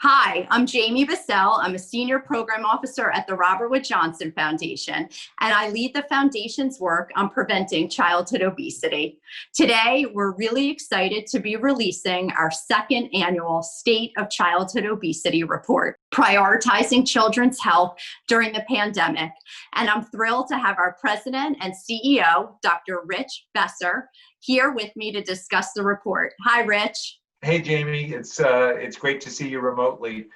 Hi, I'm Jamie Bussel. I'm a senior program officer at the Robert Wood Johnson Foundation, and I lead the foundation's work on preventing childhood obesity. Today, we're really excited to be releasing our second annual State of Childhood Obesity report, prioritizing children's health during the pandemic. And I'm thrilled to have our president and CEO, Dr. Rich Besser, here with me to discuss the report. Hi, Rich. Hey, Jamie, it's great to see you remotely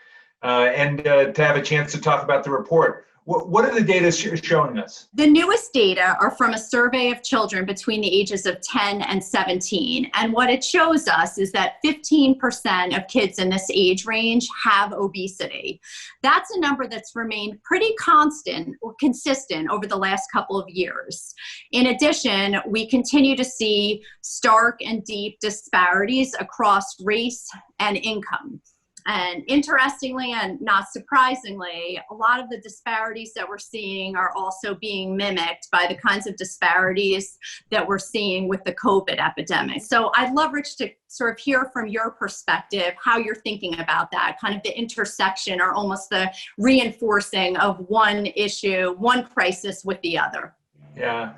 and to have a chance to talk about the report. What are the data showing us? The newest data are from a survey of children between the ages of 10 and 17. And what it shows us is that 15% of kids in this age range have obesity. That's a number that's remained pretty constant or consistent over the last couple of years. In addition, we continue to see stark and deep disparities across race and income. And interestingly and not surprisingly, a lot of the disparities that we're seeing are also being mimicked by the kinds of disparities that we're seeing with the COVID epidemic. So I'd love, Rich, to sort of hear from your perspective how you're thinking about that, kind of the intersection or almost the reinforcing of one issue, one crisis with the other. Yeah.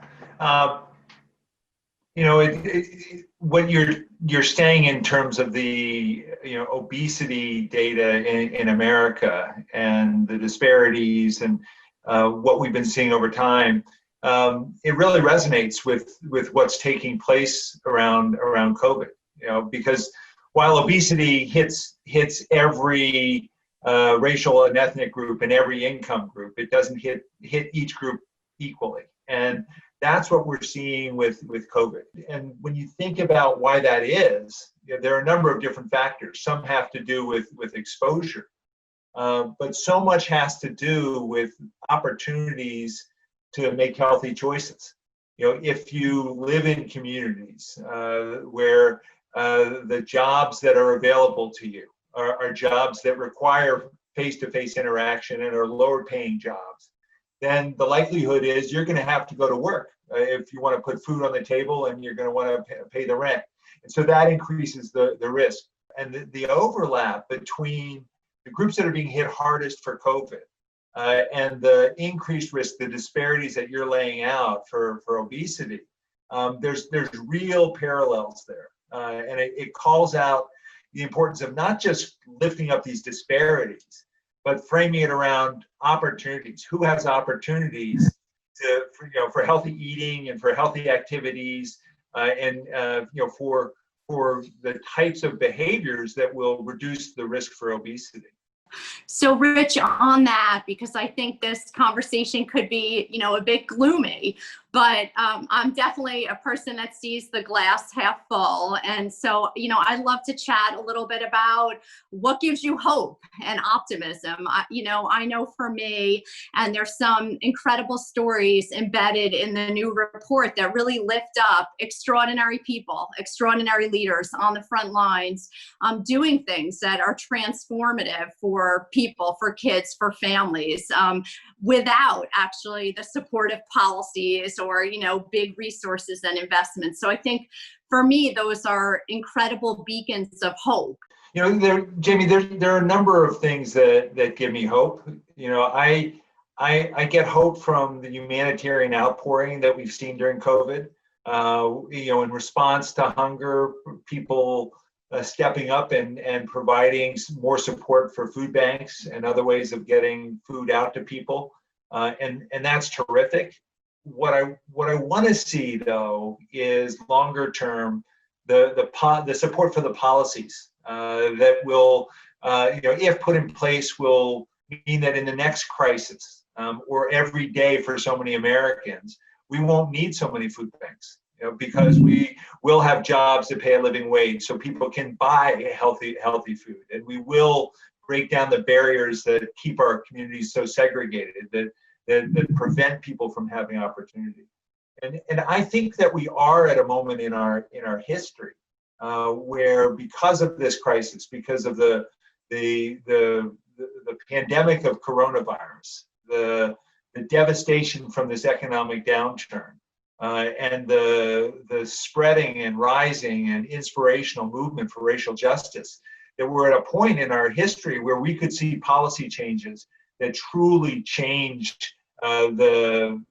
What you're saying in terms of the obesity data in America and the disparities and what we've been seeing over time, it really resonates with what's taking place around COVID. Because while obesity hits every racial and ethnic group and every income group, it doesn't hit each group equally. And that's what we're seeing with COVID. And when you think about why that is, there are a number of different factors. Some have to do with exposure, but so much has to do with opportunities to make healthy choices. If you live in communities where the jobs that are available to you are jobs that require face-to-face interaction and are lower paying jobs, then the likelihood is you're going to have to go to work if you want to put food on the table and you're going to want to pay the rent. And so that increases the risk. And the overlap between the groups that are being hit hardest for COVID and the increased risk, the disparities that you're laying out for obesity, there's real parallels there. And it calls out the importance of not just lifting up these disparities, but framing it around opportunities. Who has opportunities for healthy eating and for healthy activities, and for the types of behaviors that will reduce the risk for obesity. So, Rich, on that, because I think this conversation could be, a bit gloomy, but I'm definitely a person that sees the glass half full. And so, I'd love to chat a little bit about what gives you hope and optimism. I know for me, and there's some incredible stories embedded in the new report that really lift up extraordinary people, extraordinary leaders on the front lines, doing things that are transformative for people, for kids, for families, without actually the supportive policies or, big resources and investments. So I think for me, those are incredible beacons of hope. Jamie, there are a number of things that give me hope. I get hope from the humanitarian outpouring that we've seen during COVID. In response to hunger, people stepping up and providing more support for food banks and other ways of getting food out to people, and that's terrific. What I want to see, though, is longer term the support for the policies that will, if put in place, will mean that in the next crisis or every day for so many Americans, we won't need so many food banks. Because we will have jobs that pay a living wage, so people can buy healthy food, and we will break down the barriers that keep our communities so segregated, that prevent people from having opportunity. And I think that we are at a moment in our history where, because of this crisis, because of the pandemic of coronavirus, the devastation from this economic downturn, and the spreading and rising and inspirational movement for racial justice, that we're at a point in our history where we could see policy changes that truly changed the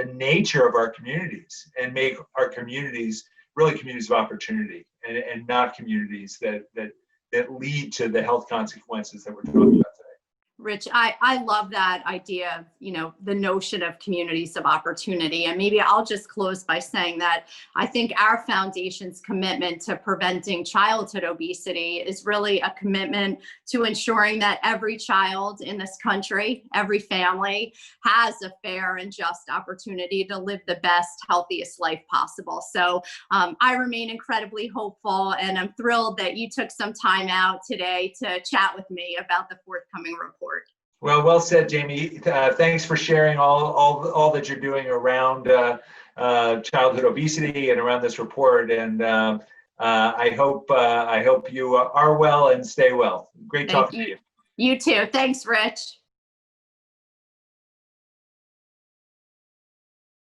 nature of our communities and make our communities really communities of opportunity and not communities that lead to the health consequences that we're talking about today. Rich, I love that idea of, the notion of communities of opportunity. And maybe I'll just close by saying that I think our foundation's commitment to preventing childhood obesity is really a commitment to ensuring that every child in this country, every family, has a fair and just opportunity to live the best, healthiest life possible. So I remain incredibly hopeful, and I'm thrilled that you took some time out today to chat with me about the forthcoming report. Well said, Jamie. Thanks for sharing all that you're doing around childhood obesity and around this report. And I hope you are well and stay well. Great talking to you. You too. Thanks, Rich.